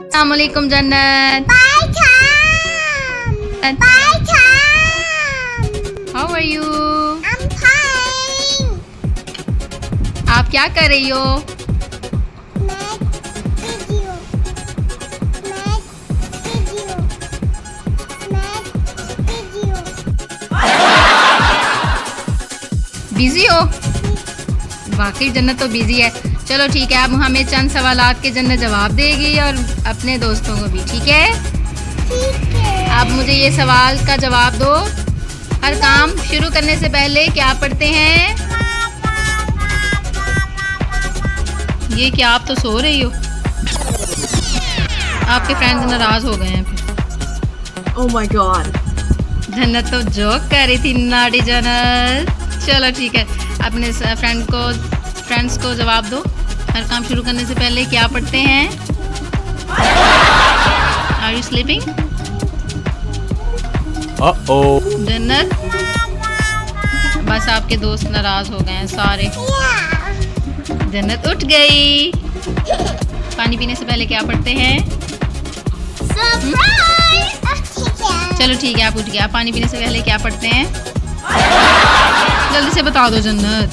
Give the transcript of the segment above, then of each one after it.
अस्सलाम वालेकुम जन्नत। Bye, Tom. Bye, Tom. How are you? I'm fine. आप क्या कर रही हो? Math video. Math video. Math video. Busy हो? वाकई जन्नत तो बिजी है। चलो ठीक है, अब हमें चंद सवालात के जन्नत जवाब देगी और अपने दोस्तों को भी, ठीक है? ठीक है। आप मुझे ये सवाल का जवाब दो। हर काम शुरू करने से पहले क्या पढ़ते हैं? ये क्या, आप तो सो रही हो? आपके फ्रेंड्स नाराज हो गए हैं फिर। Oh my god. जन्नत तो जोक कर रही थी, नाटी जन्नत। चलो ठीक है, अपने फ्रेंड्स को जवाब दो। हर काम शुरू करने से पहले क्या पढ़ते हैं? Are you sleeping? Uh-oh. Jannat, बस आपके दोस्त नाराज हो गए हैं सारे। Yeah. जन्नत उठ गई। पानी पीने से पहले क्या पढ़ते हैं? Surprise. ठीक है। चलो ठीक है, आप उठ गए। आप पानी पीने से पहले क्या पढ़ते हैं? जल्दी से बता दो जन्नत।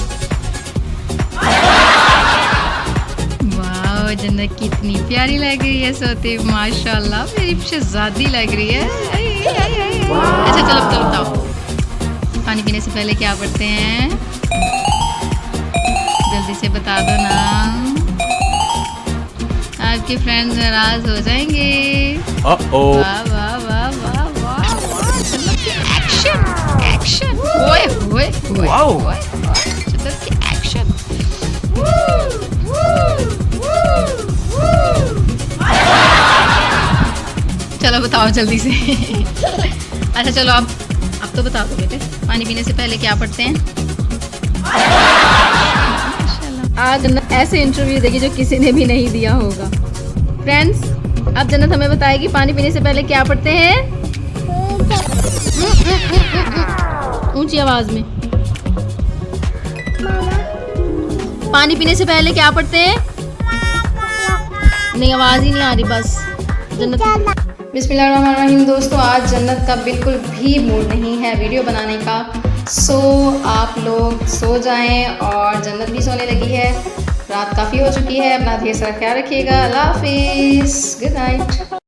वाह, जन्नत कितनी प्यारी लग रही है सोते, माशाल्लाह मेरी शहजादी लग रही है। अच्छा चलो बताओ, पानी पीने से पहले क्या पढ़ते हैं? जल्दी से बता दो ना, आपके फ्रेंड्स नाराज हो जाएंगे। Uh-oh. वाह वाह वाह वाह वाह वाह, जन्नत की एक्शन एक्शन, ओए ओए ओए Wow. ओए, जन्नत की एक्शन। चलो बताओ जल्दी से। अच्छा चलो अब तो बता दो बेटे, पानी पीने से पहले क्या पढ़ते हैं? आज जन्नत ऐसे इंटरव्यू देगी जो किसी ने भी नहीं दिया होगा। फ्रेंड्स, अब जन्नत हमें बताएगी पानी पीने से पहले क्या पढ़ते हैं? ऊंची आवाज में। पानी पीने से पहले क्या पढ़ते हैं? नहीं, आवाज ही नहीं आ रही बस। जन्नत, बिस्मिल्लाहिर्रहमानिर्रहीम। दोस्तों, आज जन्नत का बिल्कुल भी मूड नहीं है वीडियो बनाने का, सो आप लोग सो जाएं और जन्नत भी सोने लगी है। रात काफ़ी हो चुकी है। अपना ढेर सारा ख्याल रखिएगा। अल्लाह हाफिज़, गुड नाइट।